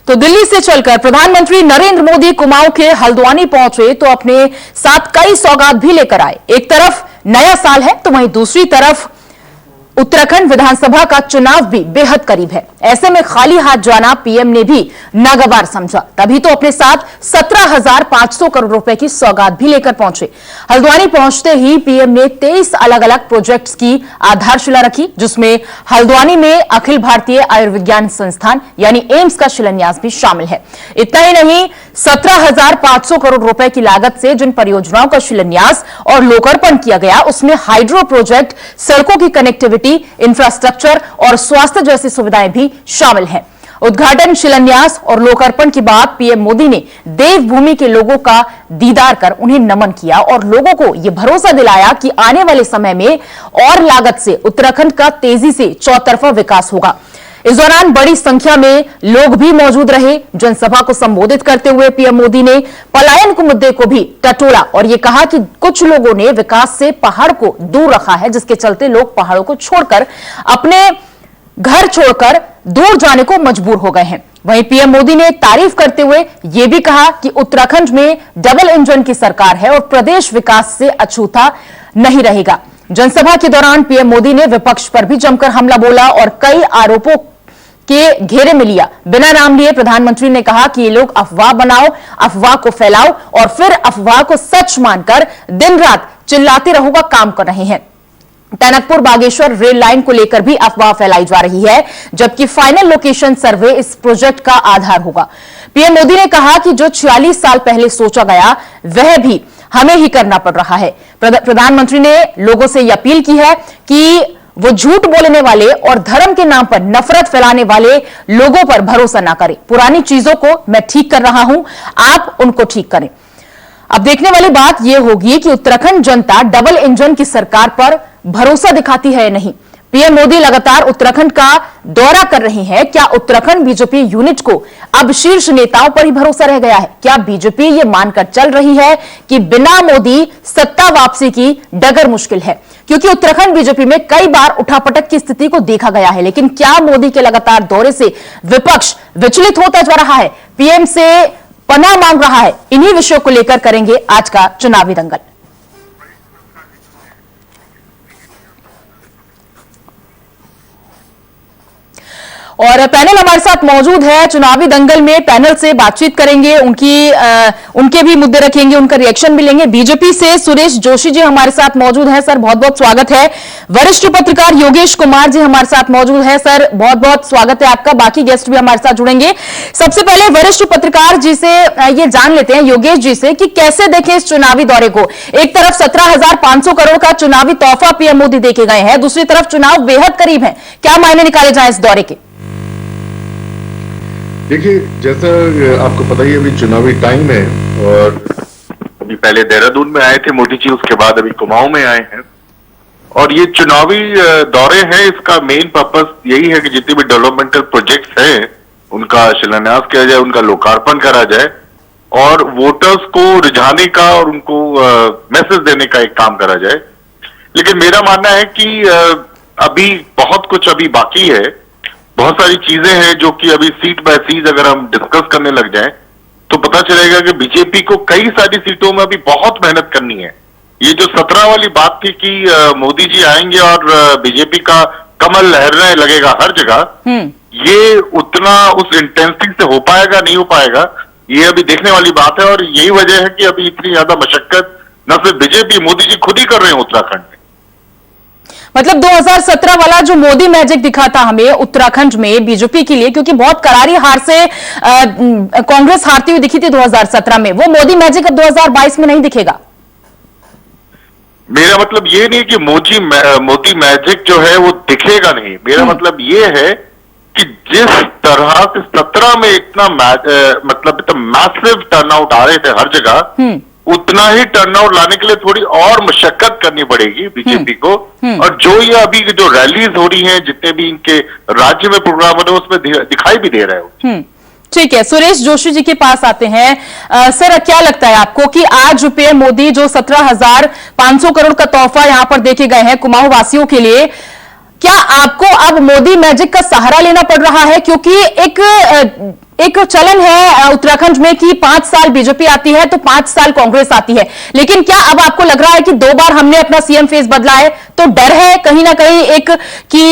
तो दिल्ली से चलकर प्रधानमंत्री नरेंद्र मोदी कुमाऊं के हल्द्वानी पहुंचे तो अपने साथ कई सौगात भी लेकर आए। एक तरफ नया साल है तो वहीं दूसरी तरफ उत्तराखंड विधानसभा का चुनाव भी बेहद करीब है। ऐसे में खाली हाथ जाना पीएम ने भी नागवार समझा, तभी तो अपने साथ 17,500 करोड़ रुपए की सौगात भी लेकर पहुंचे। हल्द्वानी पहुंचते ही पीएम ने 23 अलग अलग प्रोजेक्ट्स की आधारशिला रखी, जिसमें हल्द्वानी में अखिल भारतीय आयुर्विज्ञान संस्थान यानी एम्स का शिलान्यास भी शामिल है। इतना ही नहीं, 17,500 करोड़ रुपए की लागत से जिन परियोजनाओं का शिलान्यास और लोकार्पण किया गया उसमें हाइड्रो प्रोजेक्ट, सड़कों की कनेक्टिविटी, इंफ्रास्ट्रक्चर और स्वास्थ्य जैसी सुविधाएं भी शामिल हैं। उद्घाटन, शिलान्यास और लोकार्पण के बाद पीएम मोदी ने देवभूमि के लोगों का दीदार कर उन्हें नमन किया और लोगों को यह भरोसा दिलाया कि आने वाले समय में और लागत से उत्तराखंड का तेजी से चौतरफा विकास होगा। इस दौरान बड़ी संख्या में लोग भी मौजूद रहे। जनसभा को संबोधित करते हुए पीएम मोदी ने पलायन के मुद्दे को भी टटोला और यह कहा कि कुछ लोगों ने विकास से पहाड़ को दूर रखा है, जिसके चलते लोग पहाड़ों को छोड़कर अपने घर छोड़कर दूर जाने को मजबूर हो गए हैं। वहीं पीएम मोदी ने तारीफ करते हुए यह भी कहा कि उत्तराखंड में डबल इंजन की सरकार है और प्रदेश विकास से अछूता नहीं रहेगा। जनसभा के दौरान पीएम मोदी ने विपक्ष पर भी जमकर हमला बोला और कई आरोपों के घेरे में लिया। बिना नाम लिए प्रधानमंत्री ने कहा कि ये लोग अफवाह बनाओ, अफवाह को फैलाओ और फिर अफवाह को सच मानकर दिन रात चिल्लाते रहो का काम कर रहे हैं। टनकपुर बागेश्वर रेल लाइन को लेकर भी अफवाह फैलाई जा रही है, जबकि फाइनल लोकेशन सर्वे इस प्रोजेक्ट का आधार होगा। पीएम मोदी ने कहा कि जो 46 साल पहले सोचा गया वह भी हमें ही करना पड़ रहा है। प्रधानमंत्री ने लोगों से यह अपील की है कि वो झूठ बोलने वाले और धर्म के नाम पर नफरत फैलाने वाले लोगों पर भरोसा ना करें। पुरानी चीजों को मैं ठीक कर रहा हूं, आप उनको ठीक करें। अब देखने वाली बात यह होगी कि उत्तराखंड जनता डबल इंजन की सरकार पर भरोसा दिखाती है या नहीं। पीएम मोदी लगातार उत्तराखंड का दौरा कर रहे हैं। क्या उत्तराखंड बीजेपी यूनिट को अब शीर्ष नेताओं पर ही भरोसा रह गया है? क्या बीजेपी ये मानकर चल रही है कि बिना मोदी सत्ता वापसी की डगर मुश्किल है? क्योंकि उत्तराखंड बीजेपी में कई बार उठापटक की स्थिति को देखा गया है, लेकिन क्या मोदी के लगातार दौरे से विपक्ष विचलित होता जा रहा है, पीएम से पनाह मांग रहा है? इन्हीं विषयों को लेकर करेंगे आज का चुनावी दंगल। और पैनल हमारे साथ मौजूद है। चुनावी दंगल में पैनल से बातचीत करेंगे, उनके भी मुद्दे रखेंगे, उनका रिएक्शन भी लेंगे। बीजेपी से सुरेश जोशी जी हमारे साथ मौजूद हैं। सर बहुत बहुत स्वागत है। वरिष्ठ पत्रकार योगेश कुमार जी हमारे साथ मौजूद हैं। सर बहुत बहुत स्वागत है आपका। बाकी गेस्ट भी हमारे साथ जुड़ेंगे। सबसे पहले वरिष्ठ पत्रकार जी से ये जान लेते हैं, योगेश जी से, कि कैसे देखें इस चुनावी दौरे को। एक तरफ 17,500 करोड़ का चुनावी तोहफा पीएम मोदी देके गए हैं, दूसरी तरफ चुनाव बेहद करीब है। क्या मायने निकाले जाए इस दौरे के? देखिए, जैसा आपको पता ही अभी चुनावी टाइम है और अभी पहले देहरादून में आए थे मोदी जी, उसके बाद अभी कुमाऊं में आए हैं और ये चुनावी दौरे हैं। इसका मेन पर्पस यही है कि जितने भी डेवलपमेंटल प्रोजेक्ट्स हैं उनका शिलान्यास किया जाए, उनका लोकार्पण करा जाए और वोटर्स को रिझाने का और उनको मैसेज देने का एक काम करा जाए। लेकिन मेरा मानना है कि अभी बहुत कुछ अभी बाकी है। बहुत सारी चीजें हैं जो कि अभी सीट बाय सीट अगर हम डिस्कस करने लग जाएं तो पता चलेगा कि बीजेपी को कई सारी सीटों में अभी बहुत मेहनत करनी है। ये जो 17 वाली बात थी कि मोदी जी आएंगे और बीजेपी का कमल लहरने लगेगा हर जगह, ये उतना उस इंटेंसिटी से हो पाएगा नहीं हो पाएगा, ये अभी देखने वाली बात है। और यही वजह है कि अभी इतनी ज्यादा मशक्कत न सिर्फ बीजेपी, मोदी जी खुद ही कर रहे हैं उत्तराखंड में। मतलब 2017 वाला जो मोदी मैजिक दिखा था हमें उत्तराखंड में बीजेपी के लिए, क्योंकि बहुत करारी हार से कांग्रेस हारती हुई दिखी थी 2017 में, वो मोदी मैजिक अब 2022 में नहीं दिखेगा। मेरा मतलब ये नहीं कि मोदी मैजिक जो है वो दिखेगा नहीं। मेरा मतलब ये है कि जिस तरह से 17 में इतना मतलब मैसिव टर्नआउट आ रहे थे हर जगह, उतना ही टर्नआउट लाने के लिए थोड़ी और मशक्कत करनी पड़ेगी बीजेपी को। और जो ये अभी जो रैलीज हो रही हैं, जितने भी इनके राज्य में प्रोग्राम हो रहे हैं, उसमें दिखाई भी दे रहे हो। ठीक है, सुरेश जोशी जी के पास आते हैं। सर क्या लगता है आपको कि आज पीएम मोदी जो 17,500 करोड़ का तोहफा यहां पर देके गए हैं कुमाऊं वासियों के लिए, क्या आपको अब मोदी मैजिक का सहारा लेना पड़ रहा है? क्योंकि एक चलन है उत्तराखंड में कि 5 साल बीजेपी आती है तो 5 साल कांग्रेस आती है, लेकिन क्या अब आपको लग रहा है कि 2 बार हमने अपना सीएम फेस बदला है तो डर है कहीं ना कहीं एक कि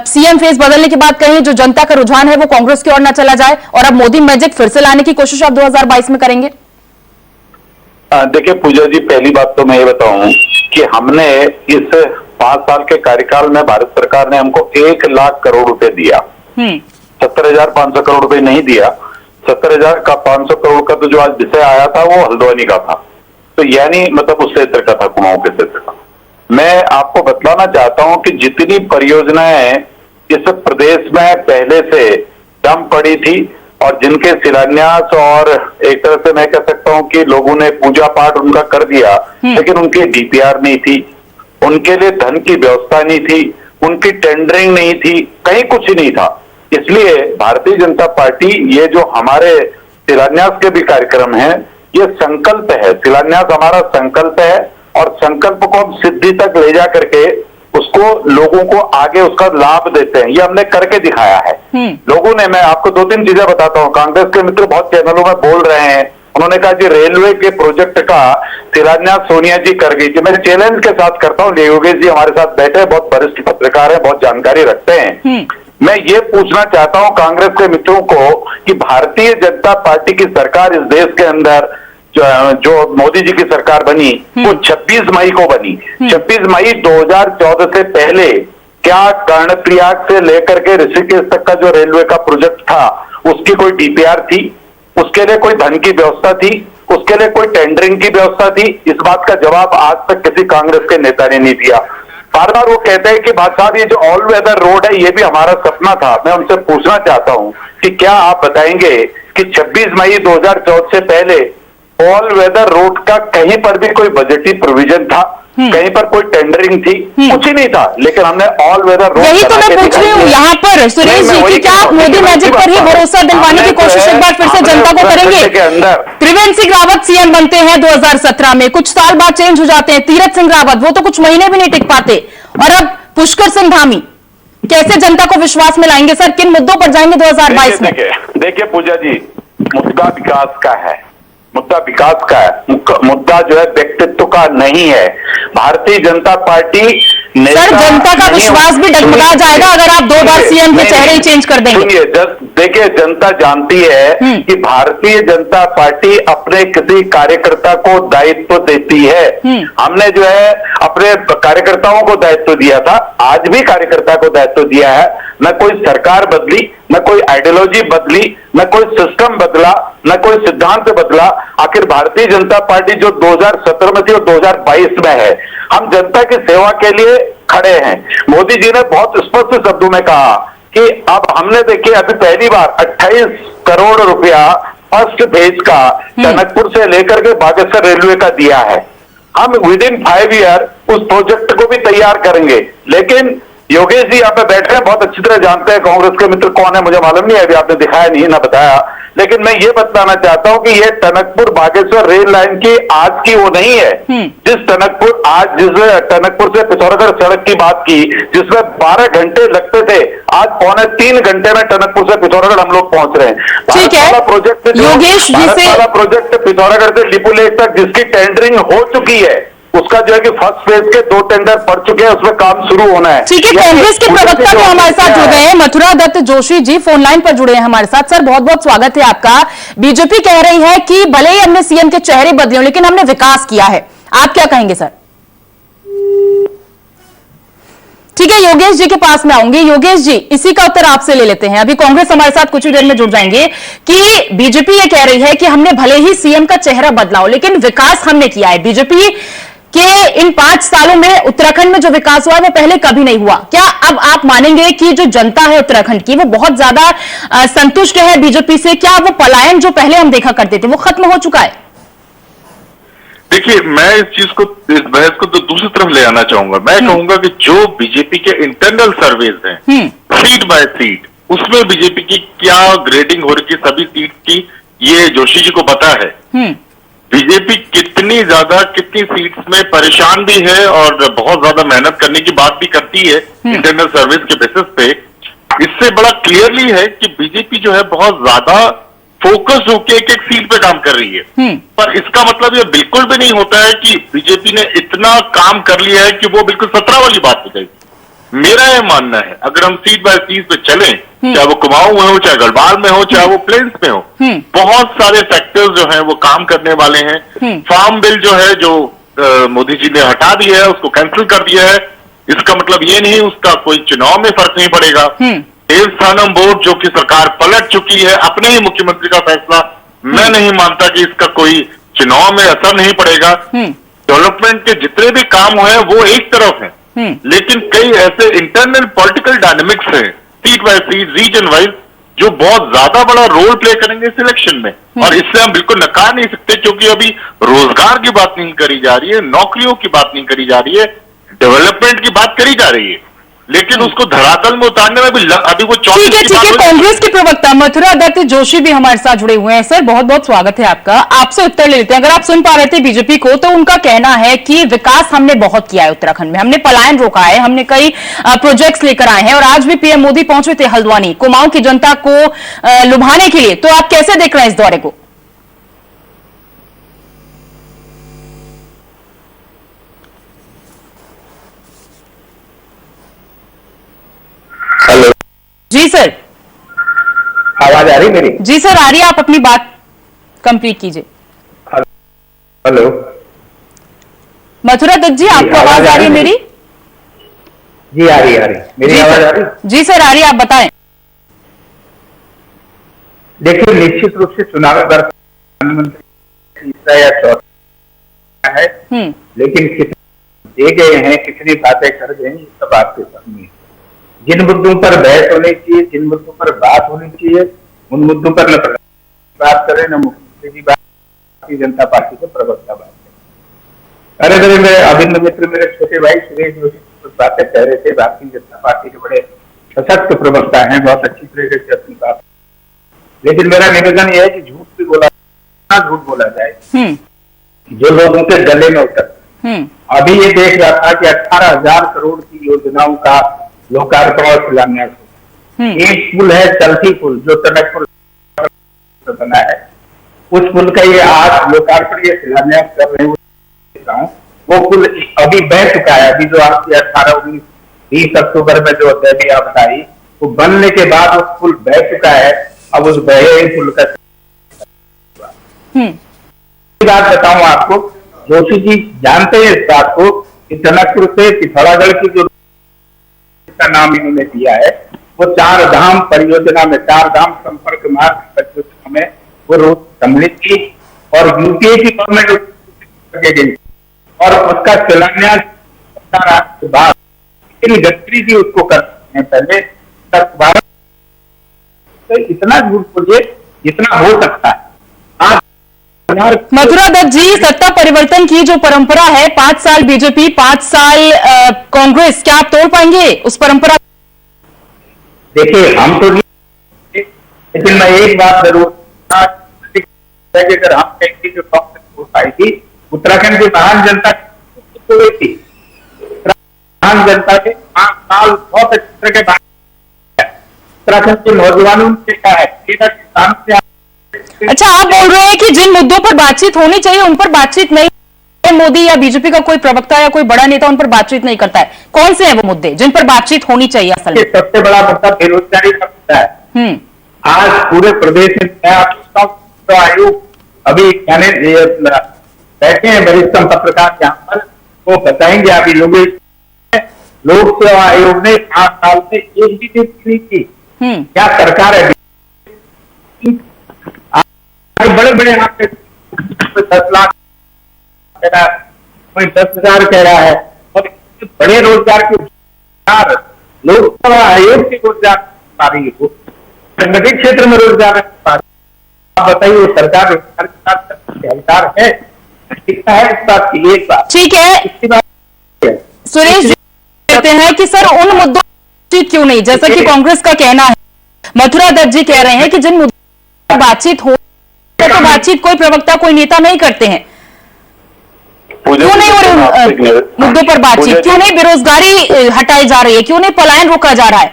सीएम फेस बदलने के बाद कहीं जो जनता का रुझान है वो कांग्रेस की ओर ना चला जाए और अब मोदी मैजिक फिर से लाने की कोशिश आप 2022 में करेंगे? देखिए पूजा जी, पहली बात तो मैं ये बताऊं कि हमने इस 5 साल के कार्यकाल में भारत सरकार ने हमको 1 लाख करोड़ रुपए दिया। 70,500 करोड़ रुपए नहीं दिया। 70,500 करोड़ का तो जो आज विषय आया था वो हल्द्वानी का था, तो यानी मतलब उस क्षेत्र का था, कुमाऊं के क्षेत्र का। मैं आपको बतलाना चाहता हूं कि जितनी परियोजनाएं इस प्रदेश में पहले से दम पड़ी थी और जिनके शिलान्यास और एक तरह से मैं कह सकता हूं कि लोगों ने पूजा पाठ उनका कर दिया, लेकिन उनकी डीपीआर नहीं थी, उनके लिए धन की व्यवस्था नहीं थी, उनकी टेंडरिंग नहीं थी, कहीं कुछ नहीं था। इसलिए भारतीय जनता पार्टी, ये जो हमारे शिलान्यास के भी कार्यक्रम है, ये संकल्प है, शिलान्यास हमारा संकल्प है और संकल्प को हम सिद्धि तक ले जा करके उसको लोगों को आगे उसका लाभ देते हैं, ये हमने करके दिखाया है। लोगों ने, मैं आपको 2-3 चीजें बताता हूँ, कांग्रेस के मित्र बहुत चैनलों में बोल रहे हैं, उन्होंने कहा कि रेलवे के प्रोजेक्ट का शिलान्यास सोनिया जी कर गई थी। मैं चैलेंज के साथ करता हूँ, योगेश जी हमारे साथ बैठे, बहुत वरिष्ठ पत्रकार है, बहुत जानकारी रखते हैं। मैं ये पूछना चाहता हूं कांग्रेस के मित्रों को कि भारतीय जनता पार्टी की सरकार इस देश के अंदर जो मोदी जी की सरकार बनी वो 26 मई को बनी। 26 मई 2014 से पहले क्या कर्णप्रयाग से लेकर के ऋषिकेश तक का जो रेलवे का प्रोजेक्ट था उसकी कोई डीपीआर थी? उसके लिए कोई धन की व्यवस्था थी? उसके लिए कोई टेंडरिंग की व्यवस्था थी? इस बात का जवाब आज तक किसी कांग्रेस के नेता ने नहीं दिया। बार बार वो कहते हैं कि भाई साहब ये जो ऑल वेदर रोड है ये भी हमारा सपना था। मैं उनसे पूछना चाहता हूं कि क्या आप बताएंगे कि 26 मई 2014 से पहले ऑल वेदर रोड का कहीं पर भी कोई बजटीय प्रोविजन था? कहीं पर कोई टेंडरिंग थी? कुछ ही नहीं था, लेकिन हमने ऑल वेदर रोड, यही तो मैं पूछ रही हूँ यहाँ पर सुरेश जी कि क्या आप मोदी मैजिक पर ही भरोसा दिलवाने की कोशिश एक बार फिर से जनता को करेंगे? त्रिवेंद्र सिंह रावत सीएम बनते हैं 2017 में, कुछ साल बाद चेंज हो जाते हैं। तीरथ सिंह रावत वो तो कुछ महीने भी नहीं टिक पाते, और अब पुष्कर सिंह धामी। कैसे जनता को विश्वास में लाएंगे सर? किन मुद्दों पर जाएंगे 2022 में? देखिए पूजा जी, मुद्दा विकास का है, मुद्दा विकास का है, मुद्दा जो है व्यक्तित्व का नहीं है। भारतीय जनता पार्टी सर जनता का विश्वास भी डगमगा जाएगा अगर आप 2 बार सीएम के चेहरे ही चेंज कर देंगे। सुनिए, देखिए जनता जानती है कि भारतीय जनता पार्टी अपने किसी कार्यकर्ता को दायित्व देती है। हमने जो है अपने कार्यकर्ताओं को दायित्व दिया था, आज भी कार्यकर्ता को दायित्व दिया है। न कोई सरकार बदली, न कोई आइडियोलॉजी बदली, न कोई सिस्टम बदला, न कोई सिद्धांत बदला। आखिर भारतीय जनता पार्टी जो 2017 में थी और 2022 में है, हम जनता की सेवा के लिए खड़े हैं। मोदी जी ने बहुत स्पष्ट शब्दों में कहा कि अब हमने देखिए अभी पहली बार 28 करोड़ रुपया फर्स्ट फेज का टनकपुर से लेकर के बागेश्वर रेलवे का दिया है। हम विद इन 5 ईयर उस प्रोजेक्ट को भी तैयार करेंगे। लेकिन योगेश जी यहाँ पे बैठे हैं, बहुत अच्छी तरह जानते हैं कांग्रेस के मित्र कौन है, मुझे मालूम नहीं है, अभी आपने दिखाया नहीं ना बताया, लेकिन मैं ये बताना चाहता हूं कि ये टनकपुर बागेश्वर रेल लाइन की आज की वो नहीं है। जिस टनकपुर से पिथौरागढ़ सड़क की बात की, जिसमें 12 घंटे लगते थे, आज 2.25 घंटे में टनकपुर से पिथौरागढ़ हम लोग पहुंच रहे हैं। ठीक है प्रोजेक्ट योगेश जी से, वाला प्रोजेक्ट पिथौरागढ़ से लिपुलेख तक जिसकी टेंडरिंग हो चुकी है, उसका जो है कि फर्स्ट फेज के 2 टेंडर पड़ चुके हैं, उसमें काम शुरू होना है। ठीक है, कांग्रेस के प्रवक्ता भी हमारे साथ जुड़ गए हैं, मथुरा दत्त जोशी जी फोन लाइन पर जुड़े हैं हमारे साथ। सर बहुत बहुत स्वागत है आपका। बीजेपी कह रही है कि भले ही हमने सीएम के चेहरे बदले लेकिन हमने विकास किया है, आप क्या कहेंगे सर? ठीक है, योगेश जी के पास में आऊंगी। योगेश जी, इसी का उत्तर आपसे ले लेते हैं। अभी कांग्रेस हमारे साथ कुछ ही देर में जुड़ जाएंगे कि बीजेपी ये कह रही है कि हमने भले ही सीएम का चेहरा बदला हो लेकिन विकास हमने किया है। बीजेपी के इन 5 सालों में उत्तराखंड में जो विकास हुआ है वो पहले कभी नहीं हुआ। क्या अब आप मानेंगे कि जो जनता है उत्तराखंड की वो बहुत ज्यादा संतुष्ट है बीजेपी से? क्या वो पलायन जो पहले हम देखा करते थे वो खत्म हो चुका है? देखिए, मैं इस चीज को, इस बहस को तो दूसरी तरफ ले आना चाहूंगा। मैं कहूंगा कि जो बीजेपी के इंटरनल सर्वेज हैं सीट बाय सीट, उसमें बीजेपी की क्या ग्रेडिंग हो रही है सभी सीट की, ये जोशी जी को पता है। बीजेपी कितनी सीट्स में परेशान भी है और बहुत ज्यादा मेहनत करने की बात भी करती है इंटरनल सर्विस के बेसिस पे। इससे बड़ा क्लियरली है कि बीजेपी जो है बहुत ज्यादा फोकस होकर एक एक सीट पे काम कर रही है। पर इसका मतलब ये बिल्कुल भी नहीं होता है कि बीजेपी ने इतना काम कर लिया है कि वो बिल्कुल 17 वाली बात हो जाएगी। मेरा यह मानना है, अगर हम सीट बाय सीट पे चलें, चाहे वो कुमाऊं में हो, चाहे गढ़वाल में हो, चाहे वो प्लेन्स में हो, बहुत सारे फैक्टर्स जो हैं वो काम करने वाले हैं। फार्म बिल जो है, जो मोदी जी ने हटा दिया है, उसको कैंसिल कर दिया है। इसका मतलब ये नहीं उसका कोई चुनाव में फर्क नहीं पड़ेगा। देवस्थानम बोर्ड जो कि सरकार पलट चुकी है, अपने ही मुख्यमंत्री का फैसला, मैं नहीं मानता कि इसका कोई चुनाव में असर नहीं पड़ेगा। डेवलपमेंट के जितने भी काम हुए वो एक तरफ है, लेकिन कई ऐसे इंटरनल पॉलिटिकल डायनेमिक्स हैं, seat by seat, region wise, जो बहुत ज्यादा बड़ा रोल प्ले करेंगे इस इलेक्शन में। और इससे हम बिल्कुल नकार नहीं सकते, क्योंकि अभी रोजगार की बात नहीं करी जा रही है, नौकरियों की बात नहीं करी जा रही है, डेवलपमेंट की बात करी जा रही है, लेकिन उसको धरातल में उतारने में अभी वो ठीक है। कांग्रेस के प्रवक्ता मथुरा दत्त जोशी भी हमारे साथ जुड़े हुए हैं। सर, बहुत बहुत स्वागत है आपका। आपसे उत्तर ले लेते हैं। अगर आप सुन पा रहे थे बीजेपी को, तो उनका कहना है कि विकास हमने बहुत किया है उत्तराखंड में, हमने पलायन रोका है, हमने कई प्रोजेक्ट्स लेकर आए हैं, और आज भी पीएम मोदी पहुंचे थे हल्द्वानी कुमाऊं की जनता को लुभाने के लिए। तो आप कैसे देख रहे हैं इस दौरे को? हेलो जी सर, आवाज आ रही मेरी? जी सर आ रही है, आप अपनी बात कंप्लीट कीजिए। हेलो मथुरा दत्त जी, आपको आवाज आ रही है मेरी? जी आ रही है, मेरी आवाज आ रही? जी सर आ रही है, आप बताएं। देखिए, निश्चित रूप से चुनावी वर्ष प्रधानमंत्री तीसरा या चौथा है, लेकिन कितने दे गए हैं, कितनी बातें कर गए हैं, ये सब आपके सामने है। जिन मुद्दों पर बहस होनी चाहिए, जिन मुद्दों पर बात होनी चाहिए, उन मुद्दों पर न बात करें, न मुख्यमंत्री जी बात, भारतीय जनता पार्टी के प्रवक्ता बात करें। अरे मेरे अभिन्न मित्र, मेरे छोटे भाई सुरेश जोशी कुछ बातें कह रहे थे, भारतीय जनता पार्टी के बड़े सशक्त प्रवक्ता हैं, बहुत अच्छी तरीके से अपनी बात। लेकिन मेरा निवेदन यह है कि झूठ भी बोला जाए जो लोगों के गले में उतर। अभी ये देख रहा था कि 18,000 करोड़ की योजनाओं का लोकार्पण और शिलान्यास। एक पुल है, चलती पुल, जो टनकपुर बना है, उस पुल का ये आज लोकार्पण या शिलान्यास कर रहे हैं। वो पुल अभी बह चुका है, अभी जो आपकी 18-19-20 अक्टूबर में जो देवी आपदा आई, वो बनने के बाद उस पुल बह चुका है। अब उस बहे पुल का बात बताऊं आपको, जोशी जी जानते हैं इस बात को कि टनकपुर से पिथौरागढ़ की जो का नाम इन्होंने दिया है, वो 4 धाम परियोजना में, 4 धाम संपर्क मार्ग परियोजना में वो रोड सम्मिलित की और यूपीए की गवर्नमेंट गई, और उसका शिलान्यास के बाद गडकरी जी उसको करते हैं पहले तक। तो इतना झूठ बोलिए जितना हो सकता है। आज मथुरा दत्त जी, सत्ता परिवर्तन की जो परंपरा है, 5 साल बीजेपी, 5 साल कांग्रेस, क्या आप तोड़ पाएंगे उस परंपरा? देखिए, हम तो नहीं, लेकिन मैं एक बात जरूर, अगर हम कहेंगे जो कांग्रेस वोट आई थी, उत्तराखंड की महान जनता थी, महान जनता के 5 साल बहुत अच्छी तरह के बाद उत्तराखंड के नौजवानों ने क्या है, किसानों से। अच्छा, आप बोल रहे हैं कि जिन मुद्दों पर बातचीत होनी चाहिए उन पर बातचीत नहीं, मोदी या बीजेपी का कोई प्रवक्ता या कोई बड़ा नेता उन पर बातचीत नहीं करता है। कौन से हैं वो मुद्दे जिन पर बातचीत होनी चाहिए? असल में सबसे बड़ा मुद्दा बेरोजगारी का मुद्दा है। आज पूरे प्रदेश में तो आयोग अभी बैठे हैं वरिष्ठ पत्रकार यहाँ पर, वो बताएंगे। अभी लोक सेवा आयोग ने 5 साल से एक भी नहीं की। क्या सरकार है? बड़े बड़े यहाँ पे 10 लाख कह रहा है, कोई 10,000 कह रहा है, और बड़े रोजगार के लोक सेवा आयोग के रोजगार पा रही है, संगठित क्षेत्र में रोजगार पा रही है। आप बताइए, वो सरकार रोजगार के साथ अधिकार है कितना है इस बात की? एक बात ठीक है। इसकी बात सुरेश जी कहते हैं कि सर उन मुद्दों पर क्यों नहीं, जैसा कि कांग्रेस का कहना है। मथुरा दत्त जी कह रहे हैं कि जिन मुद्दों पर बातचीत हो, तो बातचीत कोई प्रवक्ता, कोई नेता नहीं करते हैं। क्यों नहीं हो रही मुद्दों पर बातचीत? क्यों नहीं बेरोजगारी हटाई जा रही है? क्यों नहीं पलायन रोका जा रहा है?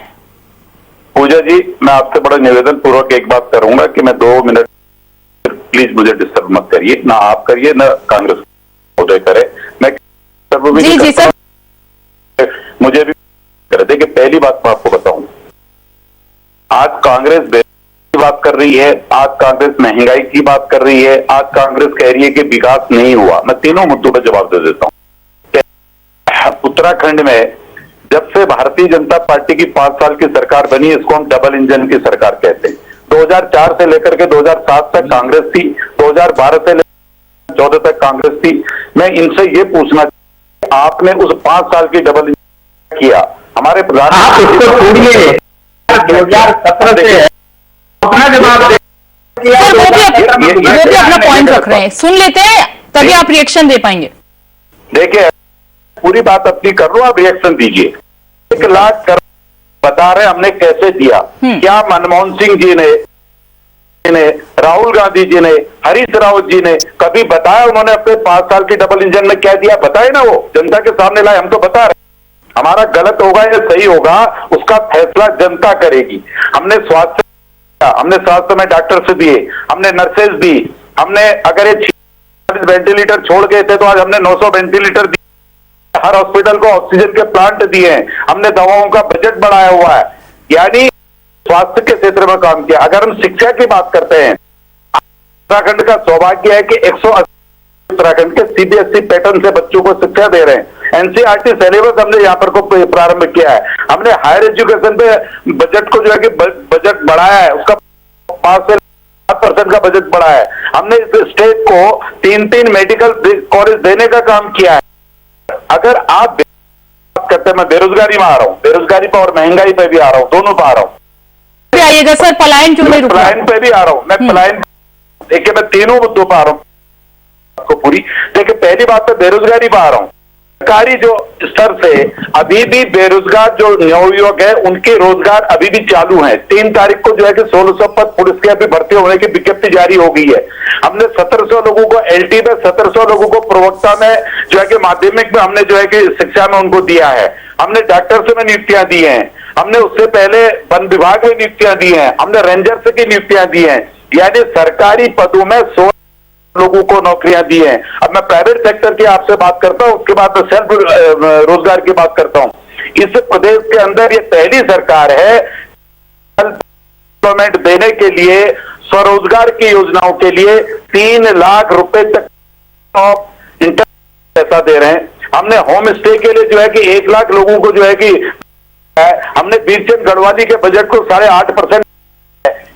पूजा जी, मैं आपसे बड़ा निवेदन पूर्वक एक बात करूंगा कि मैं 2 मिनट प्लीज मुझे डिस्टर्ब मत करिए, ना आप करिए ना कांग्रेस उदय करे। मैं जी सर, मुझे भी करे। देखिए पहली बात मैं आपको बताऊं, आज कांग्रेस की बात कर रही है, आज कांग्रेस महंगाई की बात कर रही है, आज कांग्रेस कह रही है कि विकास नहीं हुआ। मैं तीनों मुद्दों पर जवाब दे देता हूं। उत्तराखंड में जब से भारतीय जनता पार्टी की 5 साल की सरकार बनी, इसको हम डबल इंजन की सरकार कहते हैं। 2004 से लेकर के 2007 तक कांग्रेस थी, 2012 से लेकर 2014 तक कांग्रेस थी। मैं इनसे ये पूछना, आपने उस 5 साल की डबल इंजन किया, हमारे प्रधानमंत्री 2017 से अपना जवाब दे। सर वो भी अपना पॉइंट रख रहे हैं, सुन लेते हैं तभी आप रिएक्शन दे पाएंगे। देखिए पूरी बात अपनी कर लो, आप रिएक्शन दीजिए। 1 लाख करोड़ बता रहे हमने कैसे दिया। क्या मनमोहन सिंह जी ने, राहुल गांधी जी ने, हरीश रावत जी ने कभी बताया उन्होंने अपने 5 साल की डबल इंजन में क्या दिया? बताए ना, वो जनता के सामने लाए। हम तो बता रहे, हमारा गलत होगा या सही होगा उसका फैसला जनता करेगी। हमने स्वास्थ्य में डॉक्टर से दिए, हमने नर्सेज दी, हमने अगर ये 40 वेंटिलेटर छोड़ गए थे तो आज हमने 900 वेंटिलेटर दिए, हर हॉस्पिटल को ऑक्सीजन के प्लांट दिए हैं, हमने दवाओं का बजट बढ़ाया हुआ है, यानी स्वास्थ्य के क्षेत्र में काम किया। अगर हम शिक्षा की बात करते हैं, उत्तराखंड का सौभाग्य है कि 180 उत्तराखंड के सीबीएसई पैटर्न से बच्चों को शिक्षा दे रहे हैं। एनसीईआरटी सिलेबस हमने यहाँ पर को प्रारंभ किया है। हमने हायर एजुकेशन पे बजट को जो है कि बजट बढ़ाया है, उसका 5 से 7% का बजट बढ़ाया है। हमने इस स्टेट को 3 मेडिकल कॉलेज देने का काम किया है। अगर आप बात करते हैं, मैं बेरोजगारी में आ रहा हूँ, बेरोजगारी पर और महंगाई पे भी आ रहा हूँ, दोनों पर आ रहा हूँ। आइएगा सर, पलायन क्यों नहीं रुक रहा? पलायन पे भी आ रहा हूँ मैं, पलायन देखिए मैं तीनों मुद्दों पर आ रहा हूँ आपको पूरी। देखिए पहली बात तो बेरोजगारी पर आ रहा हूँ। सरकारी जो स्तर से अभी भी बेरोजगार जो नवयुवक है उनके रोजगार अभी भी चालू हैं। 3 तारीख को जो है कि 1600 पद पुलिस के अभी भर्ती होने की विज्ञप्ति जारी हो गई है। हमने 1700 लोगों को एलटी में, 1700 लोगों को प्रवक्ता में जो है कि माध्यमिक में हमने जो है कि शिक्षा में उनको दिया है। हमने डॉक्टर से में नियुक्तियां दी हैं, हमने उससे पहले वन विभाग में नियुक्तियां दी हैं, हमने रेंजर से की नियुक्तियां दी हैं, यानी सरकारी पदों में 100 लोगों को नौकरियां दी हैं। अब मैं प्राइवेट सेक्टर की आपसे बात करता हूं, उसके बाद मैं सेल्फ रोजगार की बात करता हूं। इस प्रदेश के अंदर ये पहली सरकार है एम्प्लॉयमेंट देने के लिए, स्वरोजगार की योजनाओं के लिए 3 लाख रुपए तक पैसा दे रहे हैं। हमने होम स्टे के लिए जो है कि 1 लाख लोगों को जो है कि हमने बीरचंद गढ़वाली के बजट को 8.5%,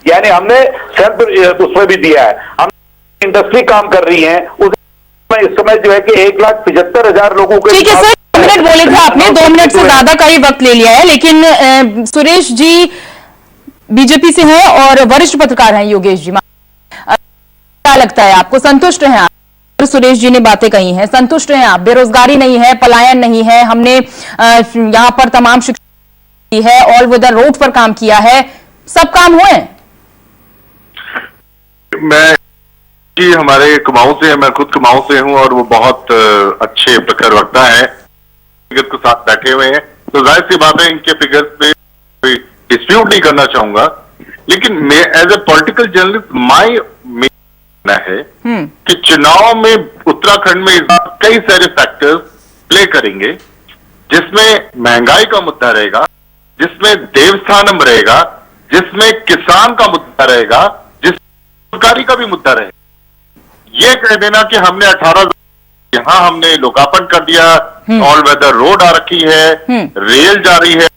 यानी हमने सेल्फ उसमें भी दिया है। हम इंडस्ट्री काम कर रही है, उसमें इस समय जो है कि 1,75,000 लोगों को। ठीक है सर, 2 मिनट बोले थे आपने, 2 मिनट से ज्यादा का ही वक्त ले लिया है, लेकिन सुरेश जी बीजेपी से हैं और वरिष्ठ पत्रकार हैं योगेश जी, क्या लगता है आपको, संतुष्ट हैं आप? सुरेश जी ने बातें कही हैं, संतुष्ट हैं आप? बेरोजगारी नहीं है, पलायन नहीं है, हमने यहाँ पर तमाम शिक्षा है, ऑल वेदर रोड पर काम किया है, सब काम हुए? मैं जी हमारे कुमाऊं से है, मैं खुद कुमाऊं से हूं और वो बहुत अच्छे प्रवक्ता है, फिगर के साथ बैठे हुए हैं, तो जाहिर सी बात है इनके फिगर्स पे कोई डिस्प्यूट नहीं करना चाहूंगा। लेकिन मैं एज ए पॉलिटिकल जर्नलिस्ट माई है कि चुनाव में उत्तराखंड में इस बार कई सारे फैक्टर्स प्ले करेंगे, जिसमें महंगाई का मुद्दा रहेगा, जिसमें देवस्थानम रहेगा, जिसमें किसान का मुद्दा रहेगा, जिसमें रोजगारी का भी मुद्दा रहेगा। ये कह देना कि हमने 18 यहां हमने लोकार्पण कर दिया, ऑल वेदर रोड आ रखी है, रेल जा रही है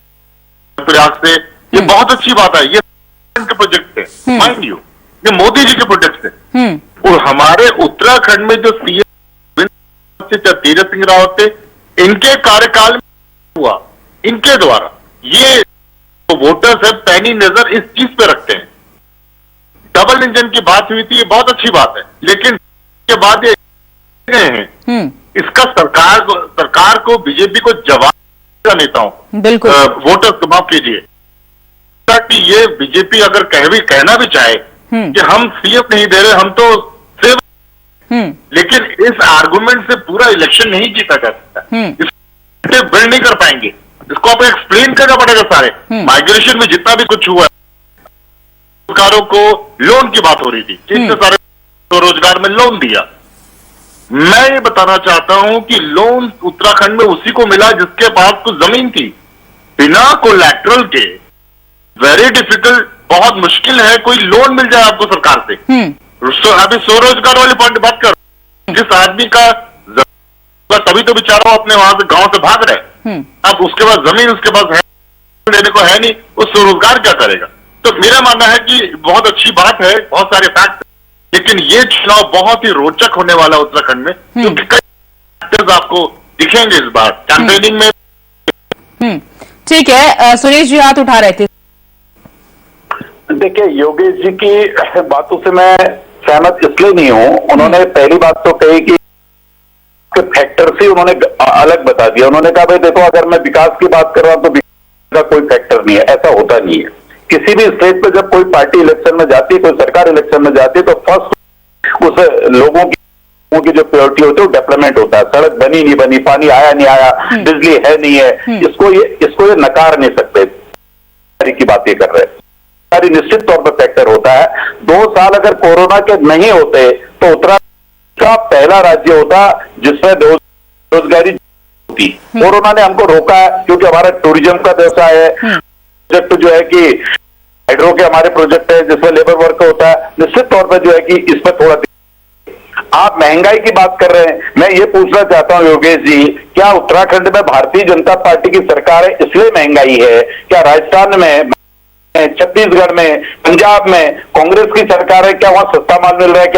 प्रयाग से, ये बहुत अच्छी बात है। ये के प्रोजेक्ट थे, माइंड यू, ये मोदी जी के प्रोजेक्ट थे। और हमारे उत्तराखंड में जो सीएम तीरथ सिंह रावत थे, इनके कार्यकाल में हुआ, इनके द्वारा ये तो वोटर्स है पैनी नजर इस चीज पे रखते हैं। डबल इंजन की बात हुई थी, ये बहुत अच्छी बात है, लेकिन के बाद ये गए हैं, इसका सरकार को बीजेपी को जवाब नेताओं बिल्कुल वोटर्स माफ कीजिए कि ये बीजेपी अगर कहना भी चाहे कि हम सीएम नहीं दे रहे, हम तो सिर्फ, लेकिन इस आर्गुमेंट से पूरा इलेक्शन नहीं जीता जा सकता। इसको बिल्ड नहीं कर पाएंगे, इसको आपको एक्सप्लेन करना पड़ेगा सारे। माइग्रेशन में जितना भी कुछ हुआ, सरकारों को लोन की बात हो रही थी, इतने सारे स्वरोजगार में लोन दिया। मैं ये बताना चाहता हूं कि लोन उत्तराखंड में उसी को मिला जिसके पास कुछ जमीन थी, बिना कोलैटरल के। वेरी डिफिकल्ट, बहुत मुश्किल है कोई लोन मिल जाए आपको सरकार से। अभी स्वरोजगार वाली पॉइंट बात कर, जिस आदमी का तभी तो बेचारा अपने वहां से गांव से भाग रहे, अब उसके पास जमीन उसके पास है, लेने को है नहीं, वो स्वरोजगार क्या करेगा? तो मेरा मानना है कि बहुत अच्छी बात है, बहुत सारे फैक्ट, लेकिन ये चुनाव बहुत ही रोचक होने वाला है उत्तराखंड में, क्योंकि कई फैक्टर्स आपको दिखेंगे इस बार कैंपेनिंग में। ठीक है, सुरेश जी हाथ उठा रहे थे। देखिए, योगेश जी की बातों से मैं सहमत इसलिए नहीं हूं। उन्होंने पहली बात तो कही कि फैक्टर से उन्होंने अलग बता दिया। उन्होंने कहा भाई देखो, अगर मैं विकास की बात कर रहा हूं तो विकास का कोई फैक्टर नहीं है, ऐसा होता नहीं है। किसी भी स्टेट पे जब कोई पार्टी इलेक्शन में जाती है, कोई सरकार इलेक्शन में जाती है, तो फर्स्ट उस लोगों की जो प्रायोरिटी होती है वो डेवलपमेंट होता है। सड़क बनी नहीं बनी, पानी आया नहीं आया, बिजली है नहीं है, इसको ये नकार नहीं सकते की बात ये कर रहे हैं। निश्चित तौर पर फैक्टर होता है। 2 साल अगर कोरोना के नहीं होते तो उत्तराखंड का पहला राज्य होता जिसमें बेरोजगारी होती। कोरोना ने हमको रोका है क्योंकि हमारा टूरिज्म का व्यवसाय है। प्रोजेक्ट जो है कि हाइड्रो के हमारे प्रोजेक्ट है जिसमें लेबर वर्क होता है, निश्चित तौर पर जो है कि इसमें थोड़ा। आप महंगाई की बात कर रहे हैं, मैं ये पूछना चाहता हूं योगेश जी, क्या उत्तराखंड में भारतीय जनता पार्टी की सरकार है इसलिए महंगाई है? क्या राजस्थान में, छत्तीसगढ़ में, पंजाब में कांग्रेस की सरकार है, क्या वहां सस्ता माल मिल रहा है?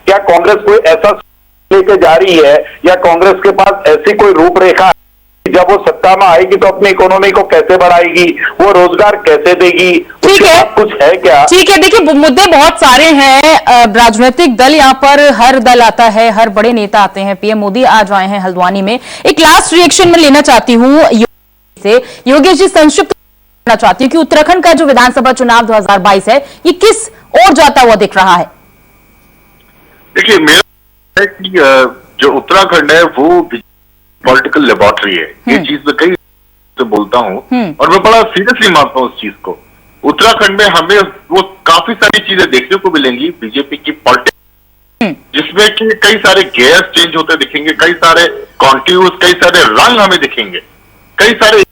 क्या कांग्रेस कोई ऐसा लेके जा रही है, या कांग्रेस के पास ऐसी कोई रूपरेखा है जब वो सत्ता में आएगी तो अपनी इकोनॉमी को कैसे बढ़ाएगी, वो रोजगार कैसे देगी? ठीक है, कुछ है क्या? ठीक है, देखिए मुद्दे बहुत सारे हैं। राजनीतिक दल यहाँ पर हर दल आता है, हर बड़े नेता आते हैं। पीएम मोदी आज आए हैं हल्द्वानी में। एक लास्ट रिएक्शन में लेना चाहती हूँ योगेश जी, संक्षिप्त चाहती हूँ कि उत्तराखंड का जो विधानसभा चुनाव 2022 है, ये किस ओर जाता हुआ दिख रहा है? देखिए, मेरा है कि जो उत्तराखंड है वो पॉलिटिकल लेबोरेटरी है। ये चीज मैं कई से बोलता हूँ और मैं बड़ा सीरियसली मानता हूँ उस चीज को। उत्तराखंड में हमें वो काफी सारी चीजें देखने को मिलेंगी बीजेपी की पॉलिटिक्स, जिसमें कि कई सारे गेयर्स चेंज होते दिखेंगे, कई सारे कॉन्टिन्यूस, कई सारे रंग हमें दिखेंगे, कई सारे।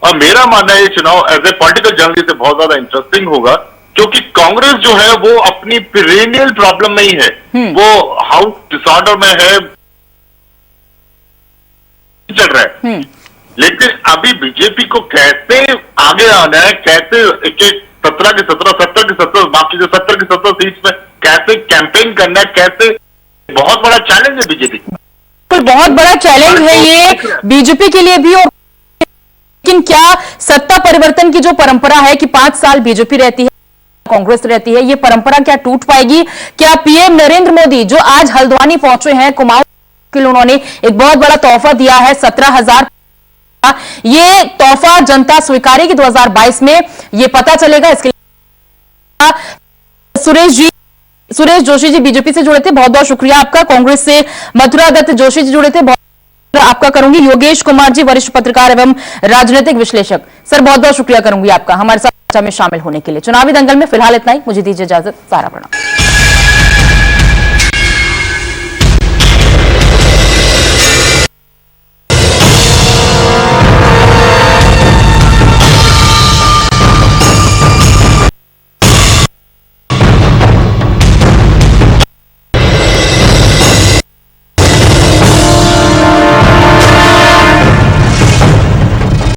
और मेरा मानना है ये चुनाव एज ए पॉलिटिकल जर्नलिस्ट से बहुत ज्यादा इंटरेस्टिंग होगा, क्योंकि कांग्रेस जो है वो अपनी पीरेनियल प्रॉब्लम में ही है, वो हाउस डिसऑर्डर में है, चल रहा है। लेकिन अभी बीजेपी को कैसे आगे आना है, कैसे 17 के 17, 70 के 70, बाकी जो 70 के 70 सीट्स में कैसे कैंपेन करना है, कैसे, बहुत बड़ा चैलेंज है बीजेपी। बहुत बड़ा चैलेंज है ये बीजेपी के लिए भी। और लेकिन क्या सत्ता परिवर्तन की जो परंपरा है कि 5 साल बीजेपी रहती है, कांग्रेस रहती है, ये परंपरा क्या टूट पाएगी? क्या पीएम नरेंद्र मोदी जो आज हल्द्वानी पहुंचे हैं, कुमाऊं के लिए उन्होंने एक बहुत बड़ा तोहफा दिया है, 17,000, ये तोहफा जनता स्वीकारेगी 2022 में? ये पता चलेगा। इसके लिए सुरेश जोशी जी बीजेपी से जुड़े थे, बहुत बहुत शुक्रिया आपका। कांग्रेस से मथुरा दत्त जोशी जी जुड़े थे, बहुत आपका करूंगी। योगेश कुमार जी वरिष्ठ पत्रकार एवं राजनीतिक विश्लेषक, सर बहुत बहुत शुक्रिया करूंगी आपका हमारे साथ चर्चा में शामिल होने के लिए। चुनावी दंगल में फिलहाल इतना ही, मुझे दीजिए इजाजत। सारा प्रणाम।